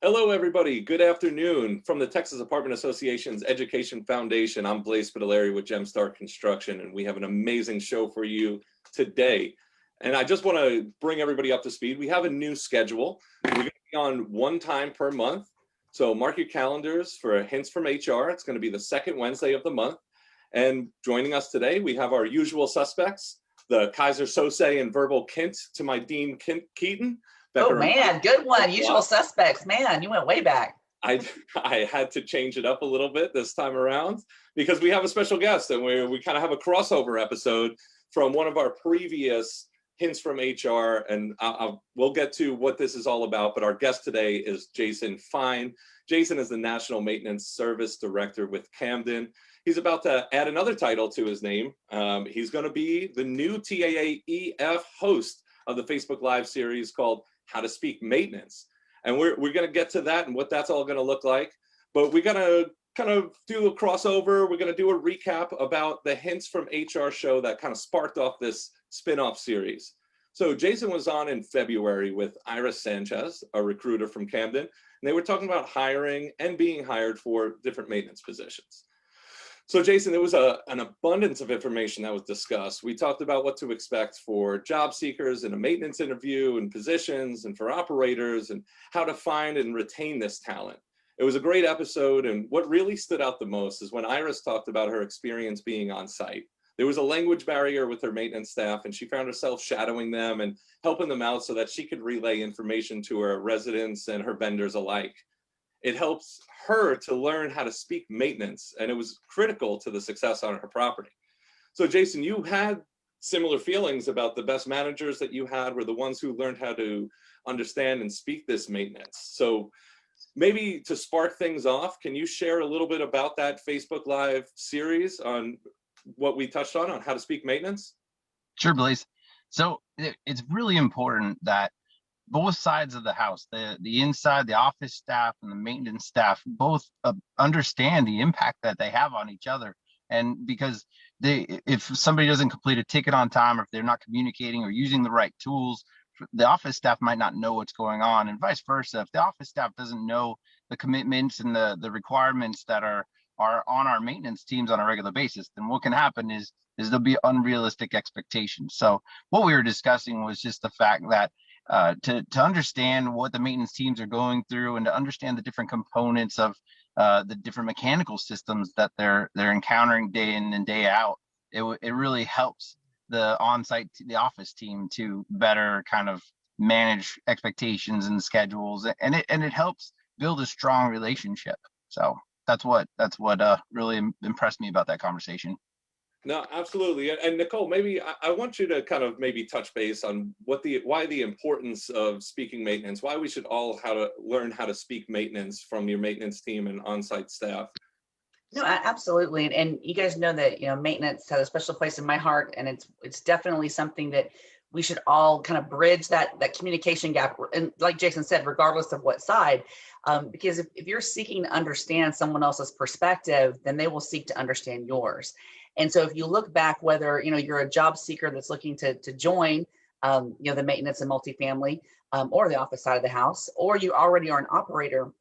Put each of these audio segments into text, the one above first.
Hello, everybody. Good afternoon. From the Texas Apartment Association's Education Foundation, I'm Blaise Spitaleri with Gemstar Construction, and we have an amazing show for you today. And I just want to bring everybody up to speed. We have a new schedule. We're going to be on one time per month. So mark your calendars for Hints from HR. It's going to be the second Wednesday of the month. And joining us today, we have our usual suspects, the Kaiser Sose and Verbal Kint to my Dean Keaton. Oh man, good one. Usual suspects. Man, you went way back. I had to change it up a little bit this time around because we have a special guest, and we kind of have a crossover episode from one of our previous Hints from HR, and we'll get to what this is all about. But our guest today is Jason Fine. Jason is the National Maintenance Service Director with Camden. He's about to add another title to his name. He's going to be the new TAAEF host of the Facebook Live series called How to Speak Maintenance. And we're going to get to that and what that's all going to look like. But we're going to kind of do a crossover. We're going to do a recap about the Hints from HR show that kind of sparked off this spin-off series. So Jason was on in February with Iris Sanchez, a recruiter from Camden, and they were talking about hiring and being hired for different maintenance positions. So Jason, there was an abundance of information that was discussed. We talked about what to expect for job seekers in a maintenance interview and positions and for operators and how to find and retain this talent. It was a great episode, and what really stood out the most is when Iris talked about her experience being on site. There was a language barrier with her maintenance staff, and she found herself shadowing them and helping them out so that she could relay information to her residents and her vendors alike. It helps her to learn how to speak maintenance, and it was critical to the success on her property. So Jason, you had similar feelings about the best managers that you had were the ones who learned how to understand and speak this maintenance. So maybe to spark things off, can you share a little bit about that Facebook Live series on what we touched on how to speak maintenance? Sure, Blaise. So it's really important that both sides of the house, the inside, the office staff and the maintenance staff, both understand the impact that they have on each other. And because if somebody doesn't complete a ticket on time, or if they're not communicating or using the right tools, the office staff might not know what's going on, and vice versa. If the office staff doesn't know the commitments and the requirements that are on our maintenance teams on a regular basis, then what can happen is there'll be unrealistic expectations. So what we were discussing was just the fact that to understand what the maintenance teams are going through and to understand the different components of the different mechanical systems that they're encountering day in and day out, it really helps the office team to better kind of manage expectations and schedules, and it helps build a strong relationship. So that's what really impressed me about that conversation. No, absolutely. And Nicole, maybe I want you to kind of maybe touch base on why the importance of speaking maintenance, why we should all learn how to speak maintenance from your maintenance team and on-site staff. No, absolutely. And you guys know that, maintenance has a special place in my heart, and it's definitely something that we should all kind of bridge that communication gap. And like Jason said, regardless of what side, because if you're seeking to understand someone else's perspective, then they will seek to understand yours. And so if you look back, whether, you're a job seeker that's looking to join, the maintenance and multifamily or the office side of the house, or you already are an operator,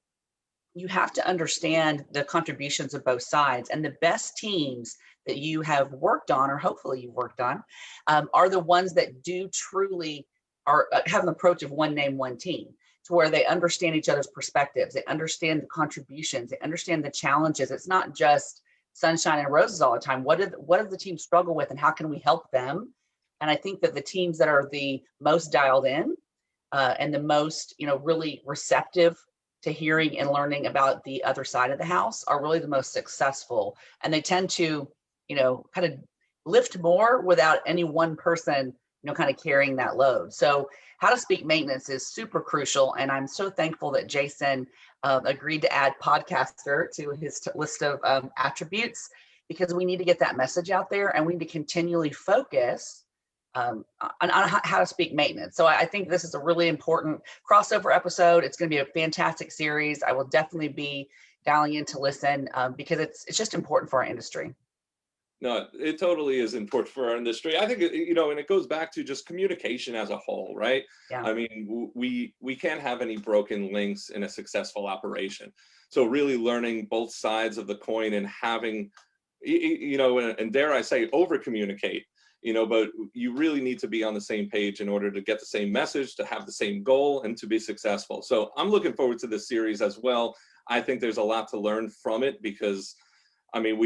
you have to understand the contributions of both sides. And the best teams that you have worked on, or hopefully you've worked on, are the ones that do truly have an approach of one name, one team, to where they understand each other's perspectives. They understand the contributions. They understand the challenges. It's not just sunshine and roses all the time. What does the team struggle with, and how can we help them? And I think that the teams that are the most dialed in and the most, really receptive to hearing and learning about the other side of the house are really the most successful. And they tend to, kind of lift more without any one person, kind of carrying that load. So how to speak maintenance is super crucial. And I'm so thankful that Jason agreed to add podcaster to his list of attributes, because we need to get that message out there, and we need to continually focus on how to speak maintenance. So I think this is a really important crossover episode. It's going to be a fantastic series. I will definitely be dialing in to listen because it's just important for our industry. No, it totally is important for our industry. I think, and it goes back to just communication as a whole, right? Yeah. I mean, we can't have any broken links in a successful operation. So really learning both sides of the coin and having, and dare I say, over communicate, but you really need to be on the same page in order to get the same message, to have the same goal, and to be successful. So I'm looking forward to this series as well. I think there's a lot to learn from it because, I mean,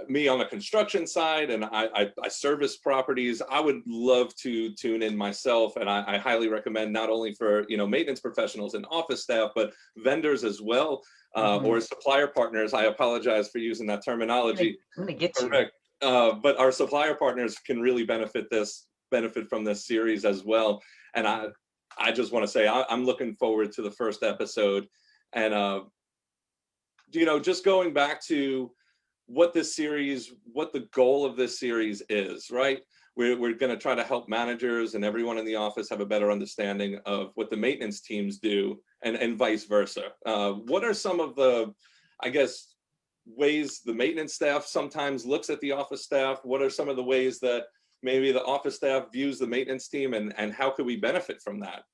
me on the construction side, and I service properties. I would love to tune in myself, and I highly recommend, not only for maintenance professionals and office staff, but vendors as well, or supplier partners. I apologize for using that terminology. I'm gonna get you. Correct. But our supplier partners can really benefit from this series as well. And I just want to say I'm looking forward to the first episode, and just going back to what the goal of this series is, right? We're going to try to help managers and everyone in the office have a better understanding of what the maintenance teams do, and vice versa. What are some of the, I guess, ways the maintenance staff sometimes looks at the office staff? What are some of the ways that maybe the office staff views the maintenance team, and how could we benefit from that?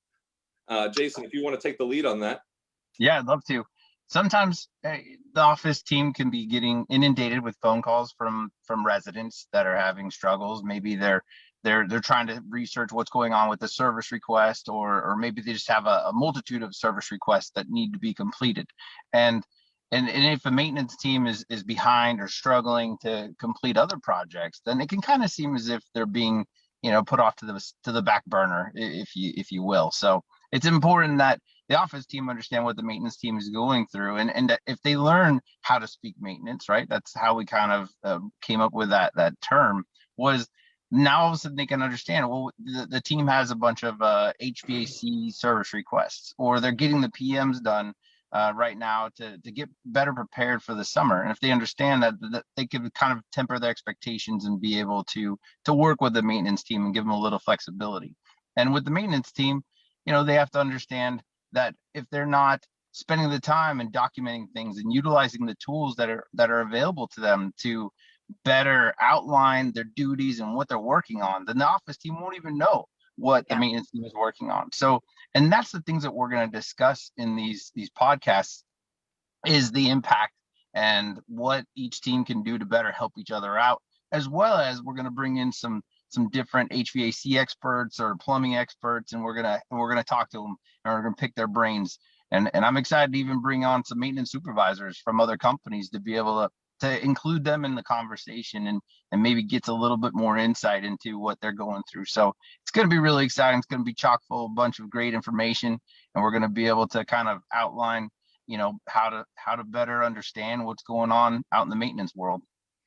Jason, if you want to take the lead on that. Yeah, I'd love to. Sometimes the office team can be getting inundated with phone calls from residents that are having struggles. Maybe they're trying to research what's going on with the service request, or maybe they just have a multitude of service requests that need to be completed. And if a maintenance team is behind or struggling to complete other projects, then it can kind of seem as if they're being put off to the back burner, if you will. So it's important that the office team understand what the maintenance team is going through, and that if they learn how to speak maintenance, right? That's how we kind of came up with that term. Was now all of a sudden they can understand, well, the team has a bunch of HVAC service requests, or they're getting the PMs done right now to get better prepared for the summer. And if they understand that they can kind of temper their expectations and be able to work with the maintenance team and give them a little flexibility. And with the maintenance team, they have to understand that if they're not spending the time and documenting things and utilizing the tools that are available to them to better outline their duties and what they're working on, then the office team won't even know what the maintenance team is working on. So, and that's the things that we're going to discuss in these podcasts, is the impact and what each team can do to better help each other out, as well as we're going to bring in some different HVAC experts or plumbing experts, and we're gonna talk to them, and we're gonna pick their brains. And I'm excited to even bring on some maintenance supervisors from other companies to be able to include them in the conversation, and maybe get a little bit more insight into what they're going through. So it's going to be really exciting. It's going to be chock full of a bunch of great information, and we're going to be able to kind of outline, how to better understand what's going on out in the maintenance world.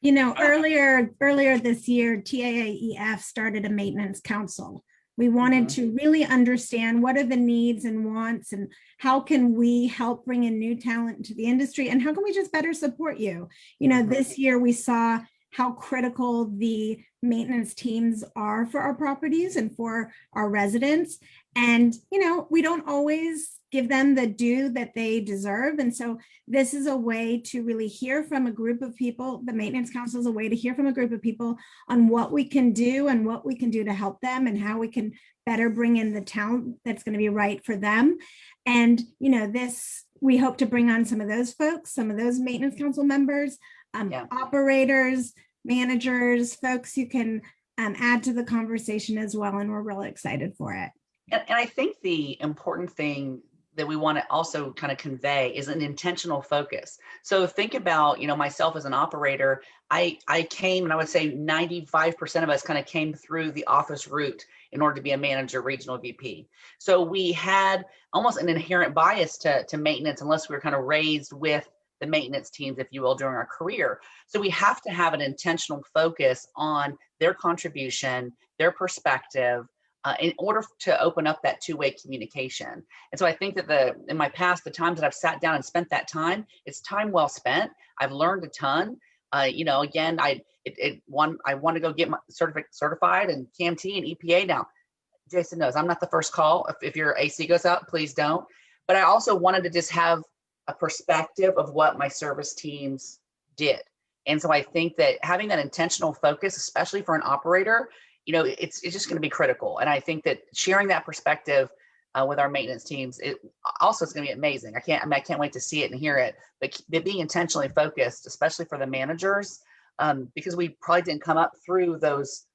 Earlier this year, TAAEF started a maintenance council. We wanted to really understand what are the needs and wants, and how can we help bring in new talent into the industry, and how can we just better support you? This year we saw how critical the maintenance teams are for our properties and for our residents. And, we don't always give them the due that they deserve. And so this is a way to really hear from a group of people. The Maintenance Council is a way to hear from a group of people on what we can do and what we can do to help them, and how we can better bring in the talent that's going to be right for them. And, we hope to bring on some of those folks, some of those Maintenance Council members, operators, managers, folks who can add to the conversation as well. And we're really excited for it. And I think the important thing that we want to also kind of convey is an intentional focus. So think about, myself as an operator, I came, and I would say 95% of us kind of came through the office route in order to be a manager, regional VP. So we had almost an inherent bias to maintenance, unless we were kind of raised with the maintenance teams, if you will, during our career. So we have to have an intentional focus on their contribution, their perspective, in order to open up that two-way communication. And so I think that in my past, the times that I've sat down and spent that time, it's time well spent. I've learned a ton. Again, I want to go get my certified in CAMT and EPA now. Jason knows I'm not the first call. If your AC goes out, please don't. But I also wanted to just have a perspective of what my service teams did. And so I think that having that intentional focus, especially for an operator, it's just going to be critical. And I think that sharing that perspective with our maintenance teams, it also is going to be amazing. I can't wait to see it and hear it. But being intentionally focused, especially for the managers, because we probably didn't come up through those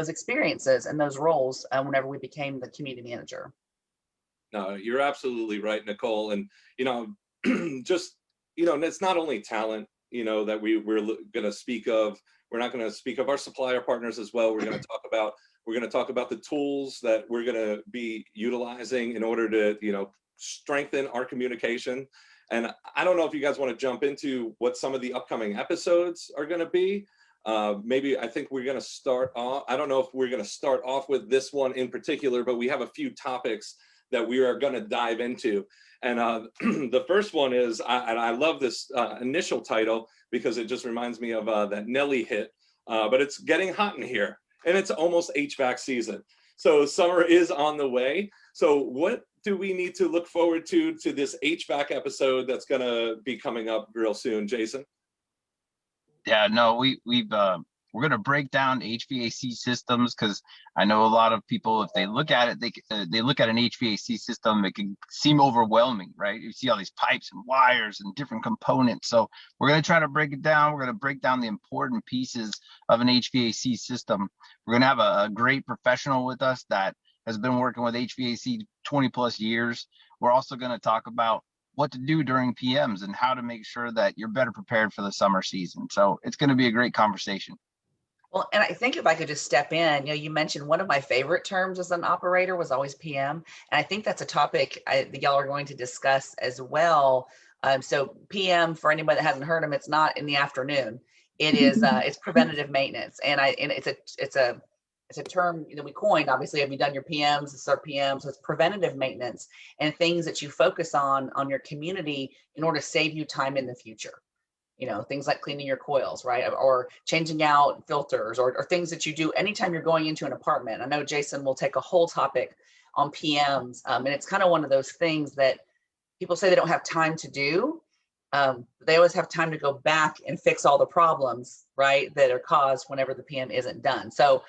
experiences and those roles whenever we became the community manager. No, you're absolutely right, Nicole. And just it's not only talent that we're going to speak of. We're not going to speak of our supplier partners as well. We're going to talk about the tools that we're going to be utilizing in order to strengthen our communication. And I don't know if you guys want to jump into what some of the upcoming episodes are going to be. Maybe I think we're going to start off. I don't know if we're going to start off with this one in particular, but we have a few topics that we are going to dive into. And the first one is, and I love this initial title because it just reminds me of that Nelly hit, but it's getting hot in here and it's almost HVAC season. So summer is on the way. So what do we need to look forward to this HVAC episode that's going to be coming up real soon, Jason? Yeah, no, we're going to break down HVAC systems, because I know a lot of people, if they look at it, they look at an HVAC system, it can seem overwhelming, right? You see all these pipes and wires and different components. So we're going to try to break it down. We're going to break down the important pieces of an HVAC system. We're going to have a great professional with us that has been working with HVAC 20 plus years. We're also going to talk about what to do during PMs and how to make sure that you're better prepared for the summer season. So it's going to be a great conversation. Well, and I think if I could just step in, you mentioned one of my favorite terms as an operator was always PM. And I think that's a topic that y'all are going to discuss as well. So PM, for anybody that hasn't heard them, it's not in the afternoon. It is, it's preventative maintenance. And it's a term that we coined. Obviously, have you done your PMs? It's our PM. So it's preventative maintenance and things that you focus on your community in order to save you time in the future. Things like cleaning your coils, right? Or changing out filters or things that you do anytime you're going into an apartment. I know Jason will take a whole topic on PMs. And it's kind of one of those things that people say they don't have time to do. They always have time to go back and fix all the problems, right, that are caused whenever the PM isn't done. So,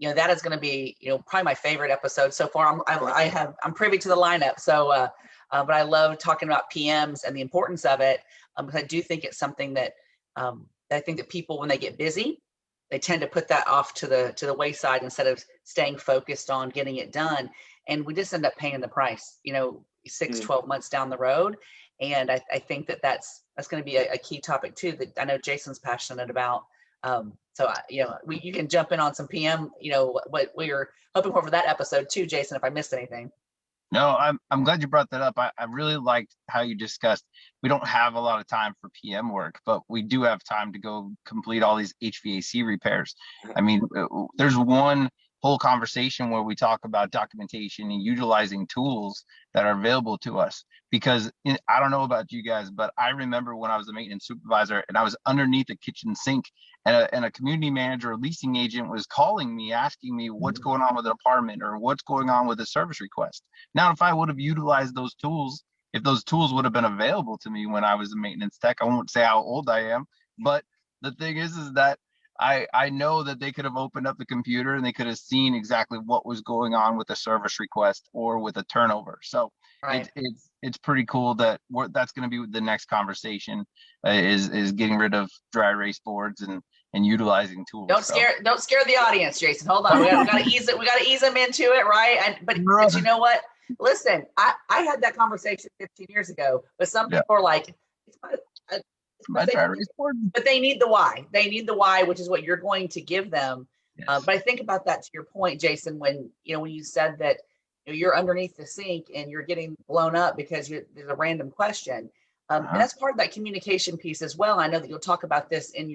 that is going to be, probably my favorite episode so far. I'm privy to the lineup. So, but I love talking about PMs and the importance of it. Because I do think it's something that I think that people, when they get busy, they tend to put that off to the wayside instead of staying focused on getting it done. And we just end up paying the price, 6-12 months down the road. And I think that's going to be a key topic too, that I know Jason's passionate about. So, you can jump in on some PM, what we were hoping for that episode too, Jason, if I missed anything. No, I'm glad you brought that up. I really liked how you discussed we don't have a lot of time for PM work, but we do have time to go complete all these HVAC repairs. I mean, there's one whole conversation where we talk about documentation and utilizing tools that are available to us. Because I don't know about you guys, but I remember when I was a maintenance supervisor and I was underneath a kitchen sink, and a community manager or leasing agent was calling me, asking me what's going on with an apartment or what's going on with a service request. Now, if I would have utilized those tools, if those tools would have been available to me when I was a maintenance tech, I won't say how old I am, but the thing is that I know that they could have opened up the computer and they could have seen exactly what was going on with a service request or with a turnover. So right. It's pretty cool that that's going to be the next conversation is getting rid of dry erase boards and utilizing tools. Don't scare the audience, Jason. Hold on, we got to ease it. We got to ease them into it, right? But you know what? Listen, I had that conversation 15 years ago, but some people are like, but they need the why. They need the why, which is what you're going to give them. Yes. But I think about that to your point, Jason, when you said that you're underneath the sink and you're getting blown up because there's a random question. And that's part of that communication piece as well. I know that you'll talk about this in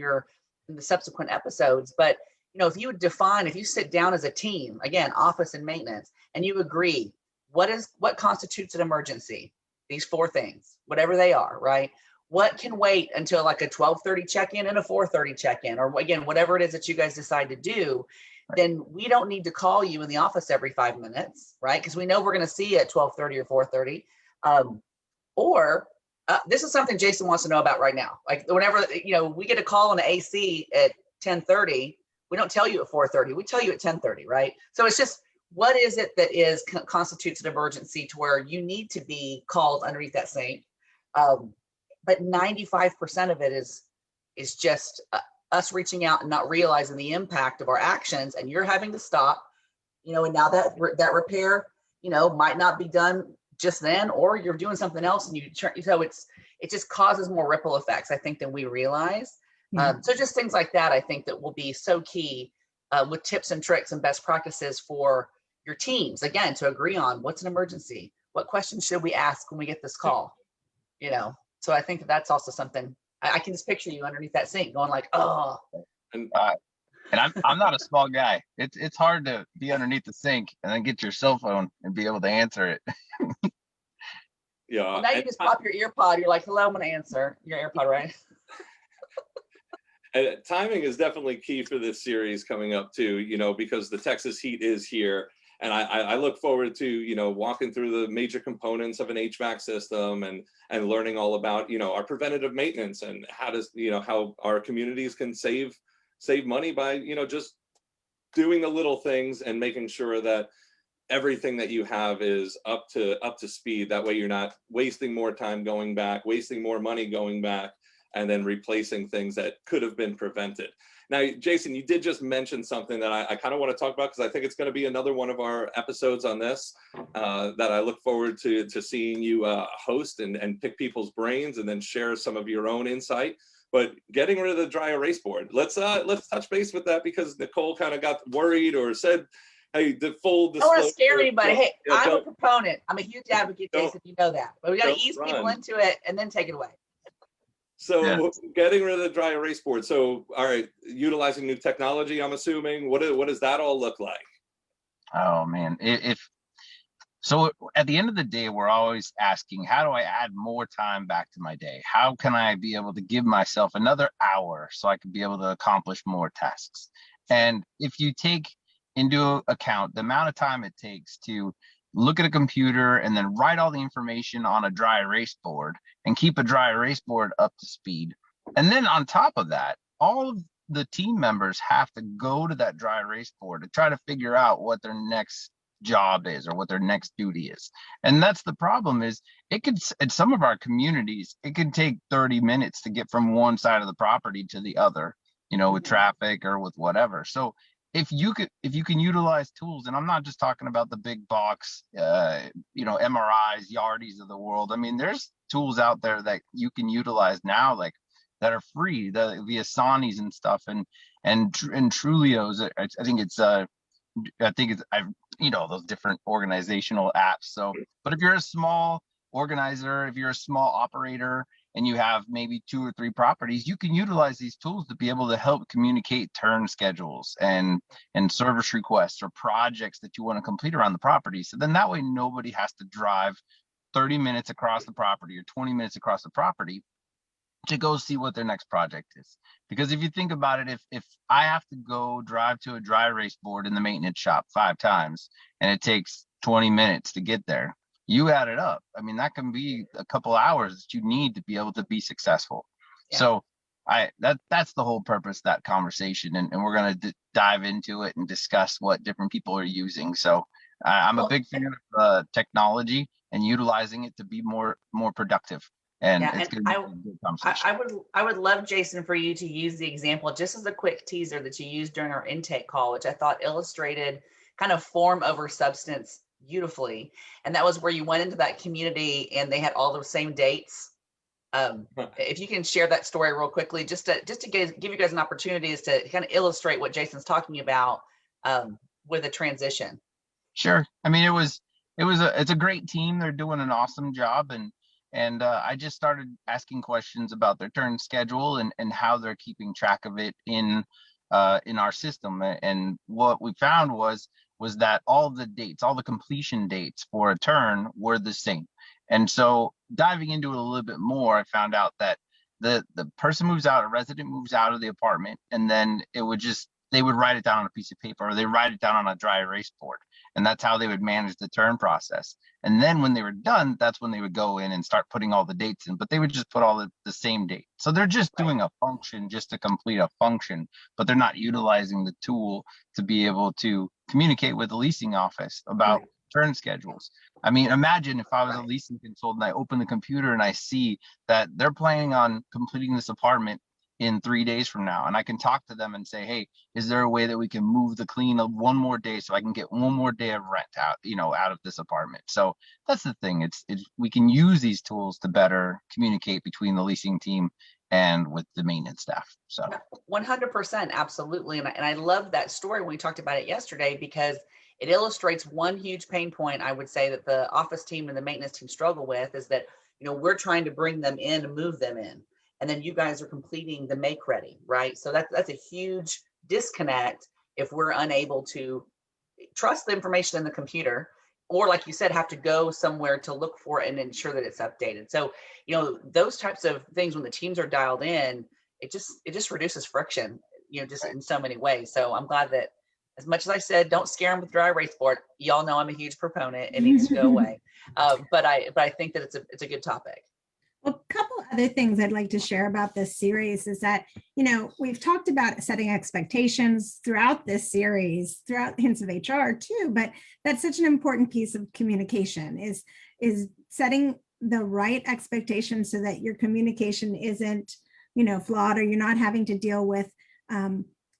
the subsequent episodes, but if you sit down as a team, again, office and maintenance, and you agree, what constitutes an emergency? These 4 things, whatever they are, right? What can wait until like a 12:30 check-in and a 4:30 check-in, or again, whatever it is that you guys decide to do, right. Then we don't need to call you in the office every 5 minutes, right? Because we know we're going to see you at 12:30 or 4:30. Or This is something Jason wants to know about right now. Like whenever, we get a call on the AC at 10:30, we don't tell you at 4:30, we tell you at 10:30, right? So it's just, what is it that constitutes an emergency to where you need to be called underneath that sink? But 95% of it is just us reaching out and not realizing the impact of our actions, and you're having to stop, and now that repair, might not be done just then, or you're doing something else and so it just causes more ripple effects, I think, than we realize. So just things like that, I think that will be so key with tips and tricks and best practices for your teams, again, to agree on what's an emergency, what questions should we ask when we get this call, so I think that's also something I can just picture you underneath that sink going like, oh. And I'm not a small guy. It's hard to be underneath the sink and then get your cell phone and be able to answer it. Yeah. Well, now you just pop your ear pod. You're like, hello, I'm gonna answer your AirPod, right? And timing is definitely key for this series coming up too, because the Texas heat is here. And I look forward to, walking through the major components of an HVAC system and learning all about, our preventative maintenance and how our communities can save money by, just doing the little things and making sure that everything that you have is up to speed. That way you're not wasting more time going back, wasting more money going back, and then replacing things that could have been prevented. Now, Jason, you did just mention something that I kind of want to talk about, because I think it's going to be another one of our episodes on this that I look forward to seeing you host and pick people's brains and then share some of your own insight. But getting rid of the dry erase board, let's touch base with that, because Nicole kind of got worried or said, hey, the full disclosure. I don't want to scare anybody. Hey, Yeah, I'm a proponent. I'm a huge advocate, Jason. You know that. But we got to ease people into it and then take it away. So getting rid of the dry erase board. So, all right, utilizing new technology, I'm assuming. What does that all look like? Oh man, so at the end of the day, we're always asking, how do I add more time back to my day? How can I be able to give myself another hour so I can be able to accomplish more tasks? And if you take into account the amount of time it takes to look at a computer and then write all the information on a dry erase board and keep a dry erase board up to speed. And then on top of that, all of the team members have to go to that dry erase board to try to figure out what their next job is or what their next duty is. And that's the problem, is it could, at some of our communities, it could take 30 minutes to get from one side of the property to the other, with traffic or with whatever. So if you can utilize tools, and I'm not just talking about the big box, MRIs, Yardies of the world. I mean, there's tools out there that you can utilize now, like that are free, the Asanis and stuff, and Trulios. I think it's those different organizational apps. So, but if you're a small organizer, if you're a small operator, and you have maybe 2 or 3 properties, you can utilize these tools to be able to help communicate turn schedules and service requests or projects that you want to complete around the property. So then that way nobody has to drive 30 minutes across the property or 20 minutes across the property to go see what their next project is. Because if you think about it, if I have to go drive to a dry erase board in the maintenance shop 5 times and it takes 20 minutes to get there, you add it up. I mean, that can be a couple hours that you need to be able to be successful. Yeah. So that's the whole purpose of that conversation. And we're going to dive into it and discuss what different people are using. So I'm a big fan of technology and utilizing it to be more productive. And it's going to be a good conversation. I would love, Jason, for you to use the example just as a quick teaser that you used during our intake call, which I thought illustrated kind of form over substance beautifully. And that was where you went into that community and they had all the same dates. If you can share that story real quickly, just to give you guys an opportunity to kind of illustrate what Jason's talking about with a transition. Sure. I mean, it's a great team. They're doing an awesome job. And I just started asking questions about their turn schedule and how they're keeping track of it in our system. And what we found was that all the dates, all the completion dates for a turn were the same. And so diving into it a little bit more, I found out that the person moves out, a resident moves out of the apartment, and then they would write it down on a piece of paper, or they write it down on a dry erase board. And that's how they would manage the turn process. And then when they were done, that's when they would go in and start putting all the dates in, but they would just put all the same date. So they're just doing a function just to complete a function, but they're not utilizing the tool to be able to communicate with the leasing office about turn schedules. I mean, imagine if I was a leasing consultant, I open the computer and I see that they're planning on completing this apartment in 3 days from now, and I can talk to them and say, hey, is there a way that we can move the clean of one more day so I can get one more day of rent out, out of this apartment? So that's the thing. It's we can use these tools to better communicate between the leasing team and with the maintenance staff. So 100%, absolutely. And I love that story when we talked about it yesterday, because it illustrates one huge pain point I would say that the office team and the maintenance team struggle with, is that, we're trying to bring them in and move them in. And then you guys are completing the make ready, right? So that's a huge disconnect if we're unable to trust the information in the computer, or like you said, have to go somewhere to look for it and ensure that it's updated. So, those types of things, when the teams are dialed in, it just reduces friction, just in so many ways. So I'm glad that, as much as I said, don't scare them with dry erase board, y'all know I'm a huge proponent. It needs to go away. But I think that it's a good topic. Well, a couple other things I'd like to share about this series is that, we've talked about setting expectations throughout this series, throughout Hints of HR too, but that's such an important piece of communication is setting the right expectations so that your communication isn't, flawed, or you're not having to deal with,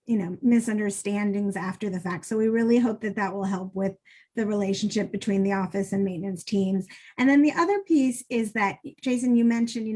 misunderstandings after the fact. So we really hope that will help with the relationship between the office and maintenance teams. And then the other piece is that, Jason, you mentioned,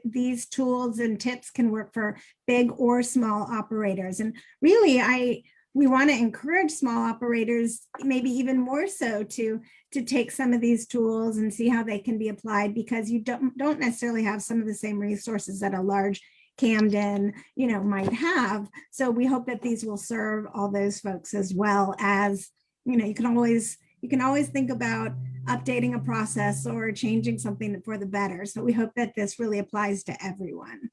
these tools and tips can work for big or small operators. And really, we want to encourage small operators, maybe even more so, to take some of these tools and see how they can be applied, because you don't necessarily have some of the same resources that a large Camden, might have. So we hope that these will serve all those folks, as well as, you can always think about updating a process or changing something for the better. So we hope that this really applies to everyone.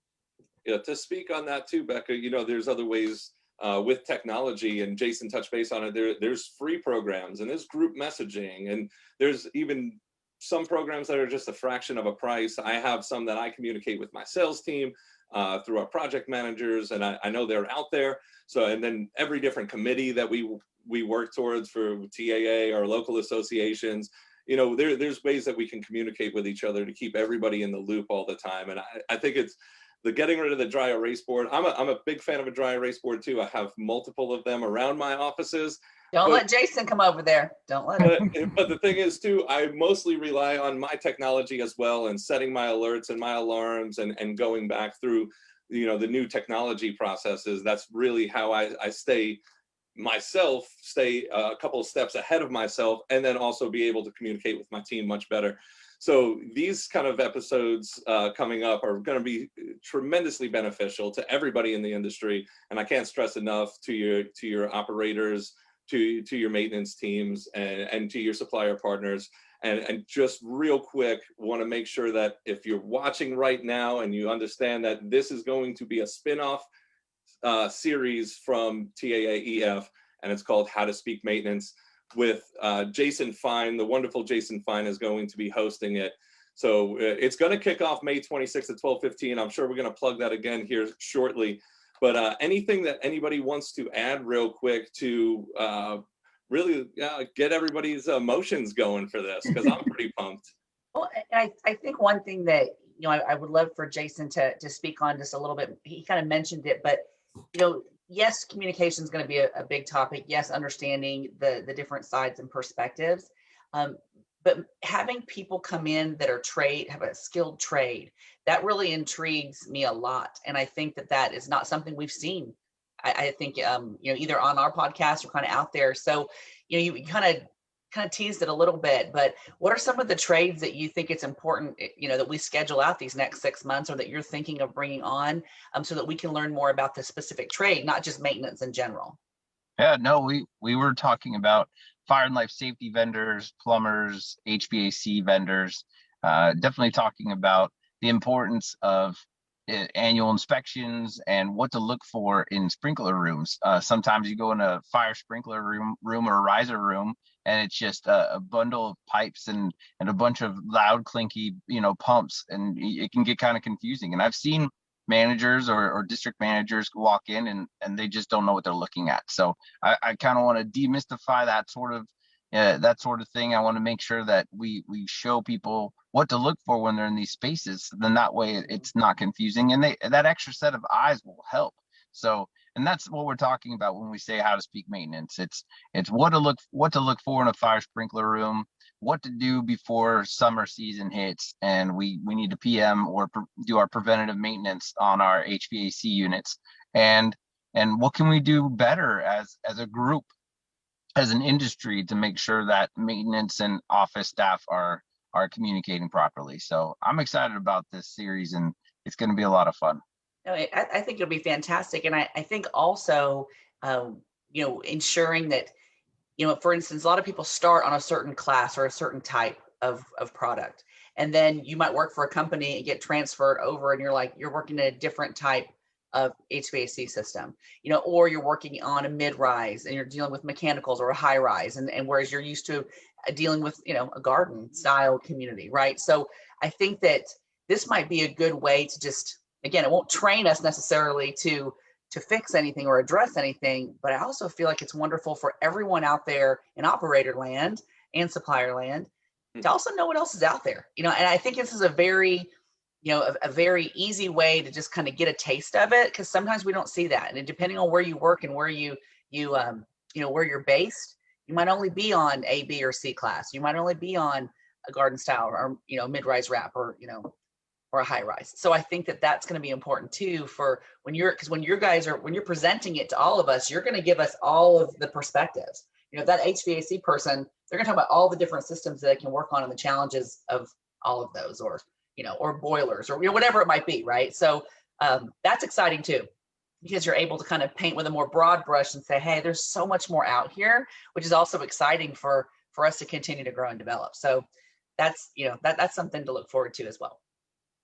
Yeah, to speak on that too, Becca, there's other ways with technology, and Jason touched base on it. There's free programs, and there's group messaging, and there's even some programs that are just a fraction of a price. I have some that I communicate with my sales team through our project managers, and I know they're out there. So, and then every different committee that we work towards for TAA or local associations, there's ways that we can communicate with each other to keep everybody in the loop all the time. And I think it's the getting rid of the dry erase board. I'm a big fan of a dry erase board too. I have multiple of them around my offices. Don't let Jason come over there. Don't let him. But the thing is too, I mostly rely on my technology as well, and setting my alerts and my alarms, and going back through, the new technology processes. That's really how I stay a couple of steps ahead of myself, and then also be able to communicate with my team much better. So these kind of episodes coming up are going to be tremendously beneficial to everybody in the industry. And I can't stress enough to your operators, to your maintenance teams, and to your supplier partners. And just real quick, want to make sure that if you're watching right now and you understand that this is going to be a spin-off series from TAAEF, and it's called How to Speak Maintenance, with Jason Fine. The wonderful Jason Fine is going to be hosting it. So it's going to kick off May 26th at 12:15. I'm sure we're going to plug that again here shortly. But anything that anybody wants to add real quick to really get everybody's emotions going for this, because I'm pretty pumped. Well, I think one thing that, I would love for Jason to speak on just a little bit. He kind of mentioned it, but, yes, communication is going to be a big topic. Yes, understanding the different sides and perspectives. But having people come in that have a skilled trade, that really intrigues me a lot. And I think that is not something we've seen. I think, either on our podcast or kind of out there. So, you kind of teased it a little bit, but what are some of the trades that you think it's important, that we schedule out these next 6 months, or that you're thinking of bringing on, so that we can learn more about the specific trade, not just maintenance in general? Yeah, no, we were talking about fire and life safety vendors, plumbers, HVAC vendors, definitely talking about the importance of annual inspections and what to look for in sprinkler rooms. Sometimes you go in a fire sprinkler room or a riser room, and it's just a bundle of pipes and a bunch of loud clinky, pumps, and it can get kind of confusing. And I've seen managers or district managers walk in and they just don't know what they're looking at. So I kind of want to demystify that sort of thing. I want to make sure that we show people what to look for when they're in these spaces. Then that way it's not confusing, and that extra set of eyes will help. So, and that's what we're talking about when we say how to speak maintenance. It's what to look for in a fire sprinkler room, what to do before summer season hits, and we need to PM or do our preventative maintenance on our HVAC units, and what can we do better as a group, as an industry, to make sure that maintenance and office staff are communicating properly. So I'm excited about this series, and it's going to be a lot of fun. No, I think it'll be fantastic. And I think also, ensuring that, for instance, a lot of people start on a certain class or a certain type of product. And then you might work for a company and get transferred over, and you're working in a different type of HVAC system, or you're working on a mid-rise and you're dealing with mechanicals, or a high rise. And whereas you're used to dealing with, a garden style community, right? So I think that this might be a good way to just, again, it won't train us necessarily to fix anything or address anything, but I also feel like it's wonderful for everyone out there in operator land and supplier land to also know what else is out there, and I think this is a very, a very easy way to just kind of get a taste of it, because sometimes we don't see that. And depending on where you work and where you where you're based, you might only be on A, B, or C class. You might only be on a garden style or, mid-rise wrap, or, or a high rise. So I think that that's going to be important too for when you're presenting it to all of us, you're going to give us all of the perspectives. That HVAC person, they're going to talk about all the different systems that they can work on and the challenges of all of those, or boilers, or whatever it might be, right? So that's exciting too, because you're able to kind of paint with a more broad brush and say, hey, there's so much more out here, which is also exciting for us to continue to grow and develop. So that's that's something to look forward to as well.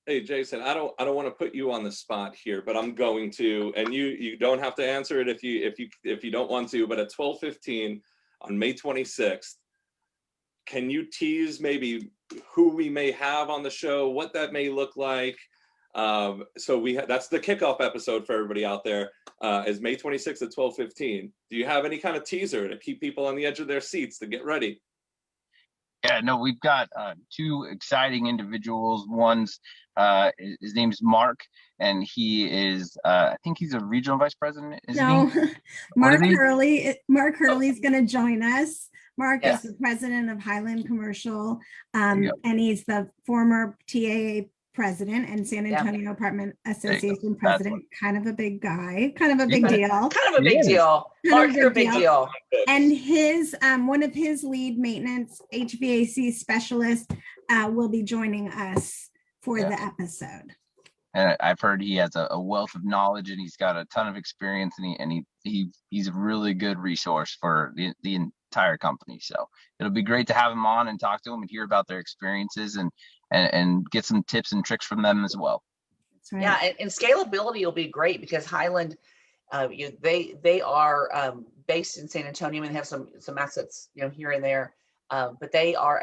Hey, Jason, I don't want to put you on the spot here, but I'm going to, and you don't have to answer it if you don't want to, but at 12:15 on May 26th, can you tease maybe who we may have on the show, what that may look like? So that's the kickoff episode for everybody out there, is May 26th at 12:15. Do you have any kind of teaser to keep people on the edge of their seats to get ready? Yeah, no, we've got two exciting individuals. One's his name's Mark, and he is I think he's a regional vice president. No, Mark Hurley. Mark Hurley is going to join us. Mark is the president of Highland Commercial, and he's the former TAA president and San Antonio Apartment Association president. Kind of a big guy, kind of a big deal. Kind of a big deal. Mark, you're a big deal. And his one of his lead maintenance HVAC specialists will be joining us for the episode. And I've heard he has a wealth of knowledge, and he's got a ton of experience, and he's a really good resource for the entire company. So it'll be great to have him on and talk to him and hear about their experiences and get some tips and tricks from them as well. That's right. Yeah, and scalability will be great, because Highland, they are based in San Antonio and have some assets, here and there, but they are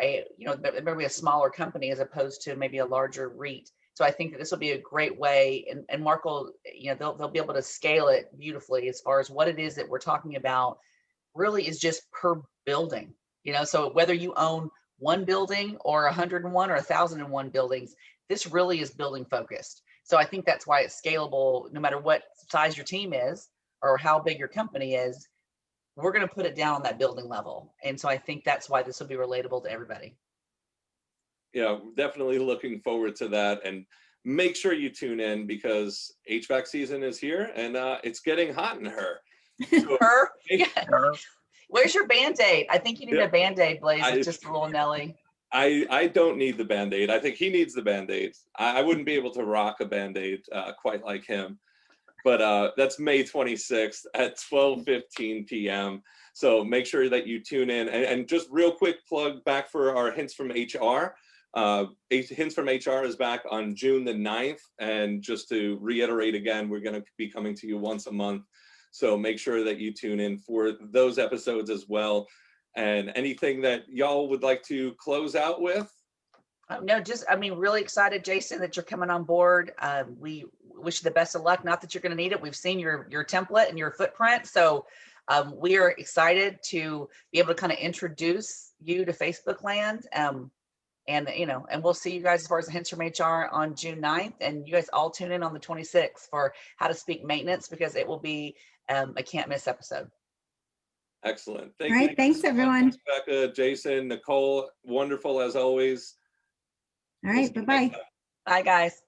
maybe a smaller company as opposed to maybe a larger REIT. So I think that this will be a great way, and Mark will, they'll be able to scale it beautifully as far as what it is that we're talking about really is just per building, so whether you own one building or 101 or 1,001 buildings, this really is building focused. So I think that's why it's scalable, no matter what size your team is or how big your company is, we're going to put it down on that building level. And so I think that's why this will be relatable to everybody. Yeah, definitely looking forward to that. And make sure you tune in, because HVAC season is here, and it's getting hot in her. So, her? Yeah. Where's your Band-Aid? I think you need a Band-Aid, Blaze. It's just a little Nelly. I don't need the Band-Aid. I think he needs the Band-Aid. I wouldn't be able to rock a Band-Aid quite like him. But that's May 26th at 12:15 p.m. So make sure that you tune in. And just real quick plug back for our Hints from HR. Hints from HR is back on June the 9th. And just to reiterate again, we're going to be coming to you once a month. So make sure that you tune in for those episodes as well. And anything that y'all would like to close out with? No, just, I mean, really excited, Jason, that you're coming on board. We wish you the best of luck. Not that you're going to need it. We've seen your template and your footprint. So we are excited to be able to kind of introduce you to Facebook land. And, you know, and we'll see you guys as far as the Hints from HR on June 9th. And you guys all tune in on the 26th for How to Speak Maintenance, because it will be a can't miss episode. Excellent. All right, thanks, so much, everyone. Becca, Jason, Nicole, wonderful as always. All right, We'll see you bye-bye. next time. Bye, guys.